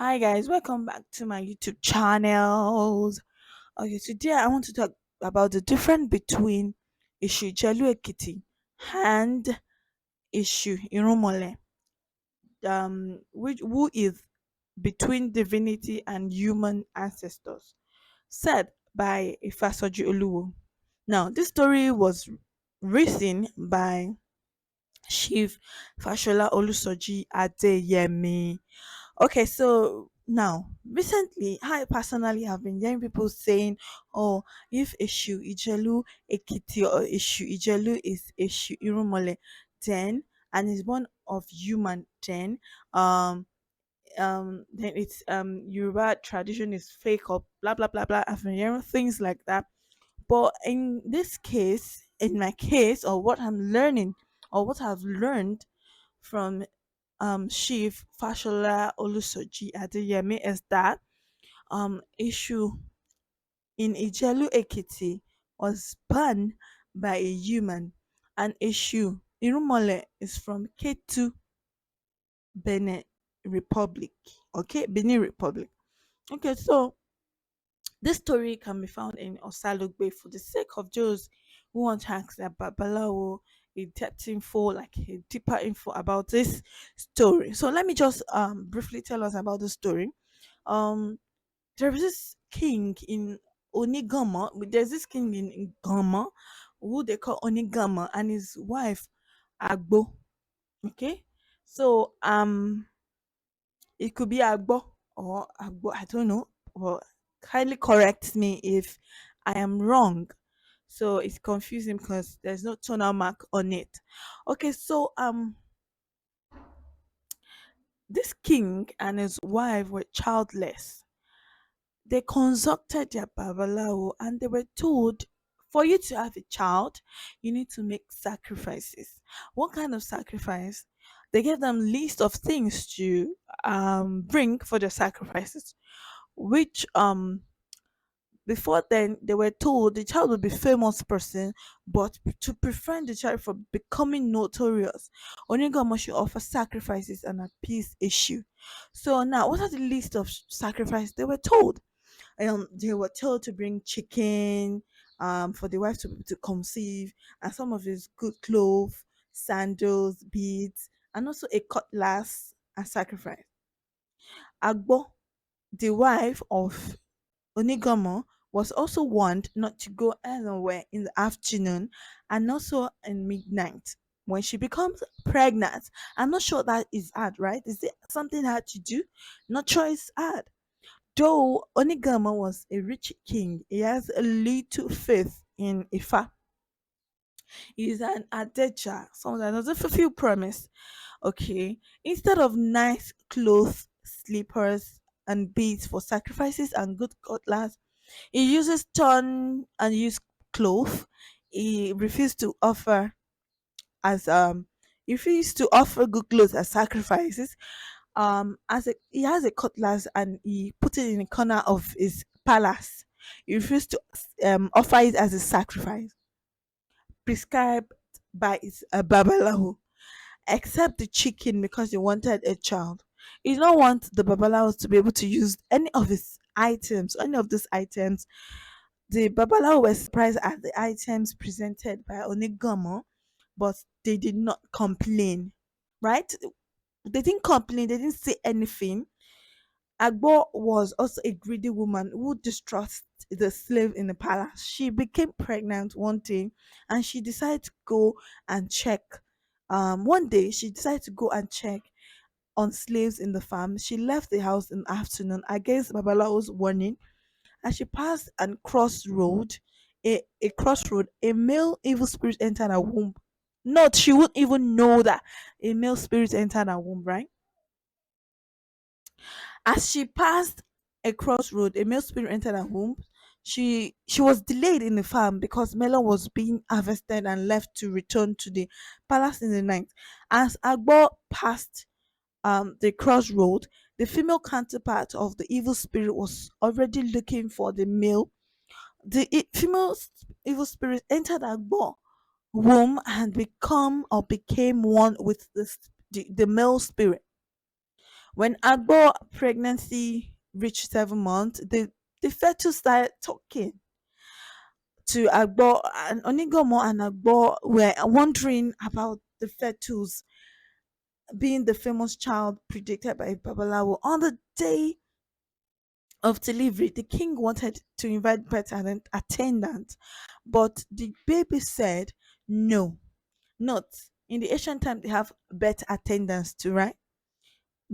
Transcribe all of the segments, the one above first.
Hi guys, welcome back to my YouTube channels. Okay, today I want to talk about the difference between Esu Ijelu Ekiti and Esu Irunmole. Which who is between divinity and human ancestors, said by Ifasoji Oluwo. Now, this story was written by Chief Fashola Olusoji Adeyemi. Okay, so now recently, I personally have been hearing people saying, "Oh, if Esu Ijelu Ekiti or Esu Ijelu is Esu Irunmole, then and is born of human, then it's Yoruba tradition is fake or blah blah blah blah." I've been hearing things like that, but in this case, in my case, or what I'm learning, or what I've learned from Chief Fashola Olusoji Adeyemi is that issue in Ijelu Ekiti was born by a human, and issue Irumole is from Ketu, Benin Republic. Okay, Benin Republic. Okay, so this story can be found in Osalogbe for the sake of those who want to ask their Babalawo a depth info, like a deeper info about this story. So let me just briefly tell us about the story. Um there is this king in Onigama. There's this king in Gama who they call Onigama, and his wife Agbo. Okay. So it could be Agbo or Agbo, I don't know. Or kindly correct me if I am wrong. So it's confusing because there's no tonal mark on it. Okay, so this king and his wife were childless. They consulted their babalawo and they were told, for you to have a child, you need to make sacrifices. What kind of sacrifice? They gave them list of things to bring for the sacrifices, which before then they were told the child would be famous person, but to prevent the child from becoming notorious, Onigama should offer sacrifices and appease issue. So now, what are the list of sacrifices they were told? They were told to bring chicken, for the wife to conceive, and some of his good clothes, sandals, beads, and also a cutlass as sacrifice. Agbo, the wife of Onigomo, was also warned not to go anywhere in the afternoon and also in midnight. When she becomes pregnant, I'm not sure that is hard, right? Is it something hard to do? Not sure it's hard. Though Onigama was a rich king, he has a little faith in Ifa. He is an Adeja, someone that doesn't fulfill promise. Okay. Instead of nice clothes, slippers, and beads for sacrifices and good cutlass, he uses torn and used cloth. He refused to offer as he refused to offer good clothes as sacrifices. As a he has a cutlass and he put it in the corner of his palace. He refused to offer it as a sacrifice prescribed by his babalawo, except the chicken because he wanted a child. He did not want the babalawos to be able to use any of his items, any of these items. The babalawo were surprised at the items presented by Onigamo, but they did not complain. Right? They didn't complain. They didn't say anything. Agbo was also a greedy woman who distrusted the slave in the palace. She became pregnant one day and she decided to go and check. One day she decided to go and check on slaves in the farm. She left the house in the afternoon against Babalao's warning. As she passed and crossroad, a crossroad, a male evil spirit entered her womb. Not, she wouldn't even know that a male spirit entered her womb, right? As she passed a crossroad, a male spirit entered her womb. She was delayed in the farm because melon was being harvested and left to return to the palace in the night. As Agbo passed the crossroad, the female counterpart of the evil spirit was already looking for the male. The female evil spirit entered Agbo womb and become or became one with the male spirit. When Agbo pregnancy reached 7 months, the fetus started talking to Agbo, and Onigomo and Agbo were wondering about the fetus being the famous child predicted by Babalawo. On the day of delivery, the king wanted to invite birth attendant, but the baby said no. Not in the ancient time they have birth attendants too, right?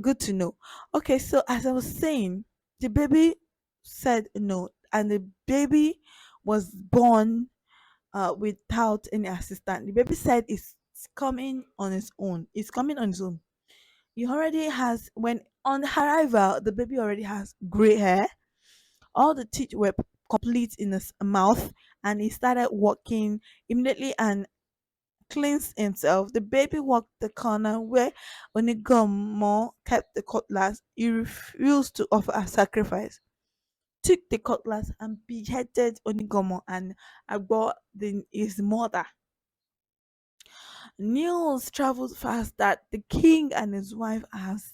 Good to know. Okay, so as I was saying, the baby said no, and the baby was born without any assistant. The baby said it's coming on its own. It's coming on its own. He already has, when on arrival, the baby already has gray hair. All the teeth were complete in his mouth, and he started walking immediately and cleansed himself. The baby walked the corner where Onigomo kept the cutlass. He refused to offer a sacrifice, took the cutlass and beheaded Onigomo and Agbo, his mother. News traveled fast that the king and his wife has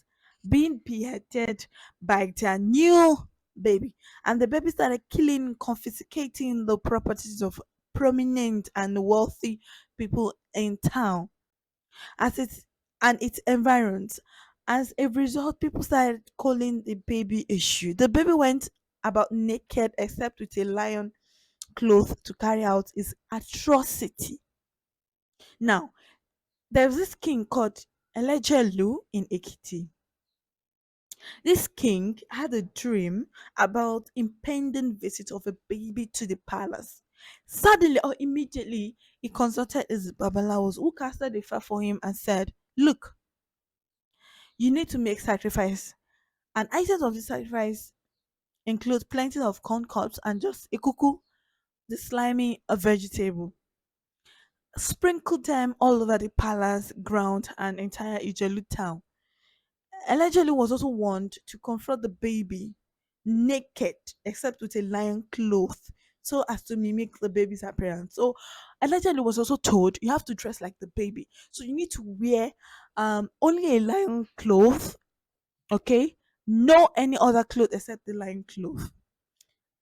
been beheaded by their new baby, and the baby started killing, confiscating the properties of prominent and wealthy people in town as its and its environs. As a result, people started calling the baby Issue. The baby went about naked except with a lion cloth to carry out his atrocity. Now, there's this king called Elejelu in Ekiti. This king had a dream about impending visit of a baby to the palace. Suddenly or immediately, he consulted his babalawos who casted a fire for him and said, "Look, you need to make sacrifice. And items of the sacrifice include plenty of corn cobs and just a cuckoo, the slimy a vegetable. Sprinkle them all over the palace ground and entire Ijelu town." Allegedly was also warned to confront the baby naked except with a lion cloth so as to mimic the baby's appearance. So allegedly was also told you have to dress like the baby. So you need to wear only a lion cloth, okay? No any other cloth except the lion cloth.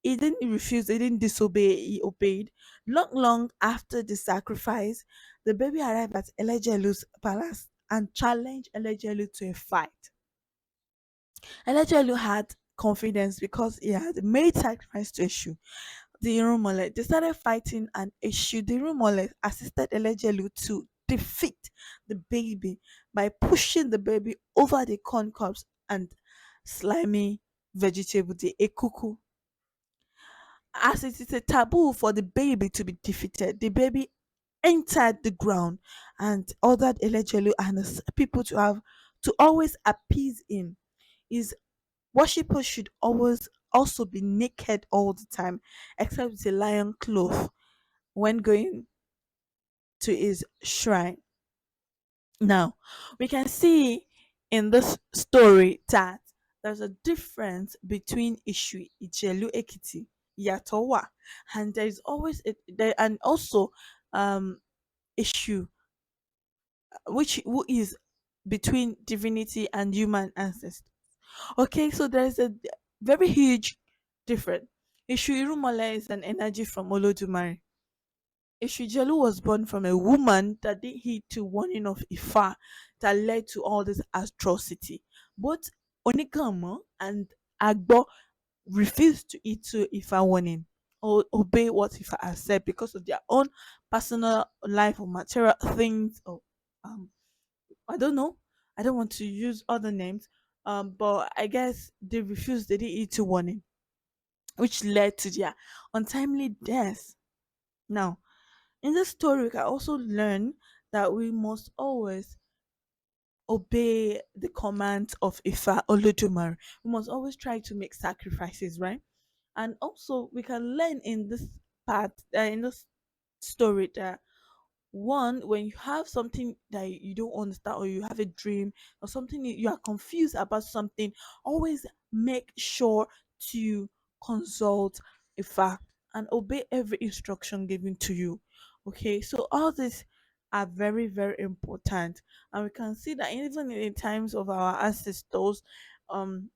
He didn't refuse, he didn't disobey, he obeyed. Long after the sacrifice, the baby arrived at Elejelu's palace and challenged Elejelu to a fight. Elejelu had confidence because he had made sacrifice to Eshu. The Irunmole, they started fighting and Eshu, the Irunmole, assisted Elejelu to defeat the baby by pushing the baby over the corn cobs and slimy vegetable, the ekuku. As it is a taboo for the baby to be defeated, the baby entered the ground and ordered Elejelu and his people to always appease him. His worshippers should always also be naked all the time, except with a lion cloth when going to his shrine. Now, we can see in this story that there's a difference between Esu Ijelu Ekiti, Yatowa, and there is always and also issue which who is between divinity and human ancestors. Okay, so there's a very huge difference. Ishu Irumale is an energy from Olodumare. Ishujelu was born from a woman that did heed to warning of Ifa that led to all this atrocity. Both Onikamo and Agbo refused to heed to Ifa warning or obey what Ifa has said because of their own personal life or material things or um I don't know. I don't want to use other names. But I guess they refused, they didn't heed to warning, which led to their untimely death. Now, in this story, we can also learn that we must always obey the commands of Ifa Olodumare. We must always try to make sacrifices, right? And also, we can learn in this part, in this story, that one, when you have something that you don't understand or you have a dream or something you are confused about something, always make sure to consult Ifa and obey every instruction given to you. Okay, so all this are very, very important. And we can see that even in the times of our ancestors, um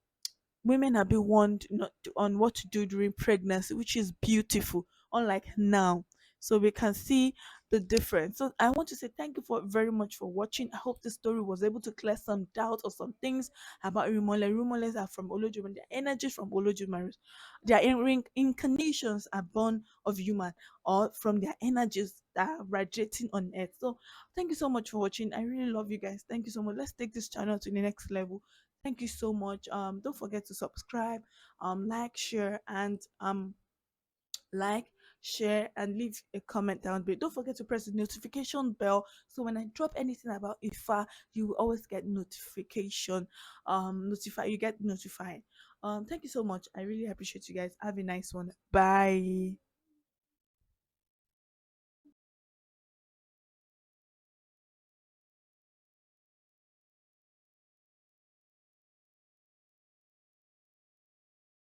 women have been warned not to, on what to do during pregnancy, which is beautiful, unlike now. So we can see the difference. So I want to say thank you for very much for watching. I hope this story was able to clear some doubts or some things about Irunmole. Irunmoles are from Olojumare. Their energies from Olojumare. Their incarnations are born of human or from their energies that are radiating on earth. So thank you so much for watching. I really love you guys. Thank you so much. Let's take this channel to the next level. Thank you so much. Don't forget to subscribe, like, share, and like, share, and leave a comment down below. Don't forget to press the notification bell so when I drop anything about Ifa, you will always get notification. You get notified. Thank you so much. I really appreciate you guys. Have a nice one. Bye.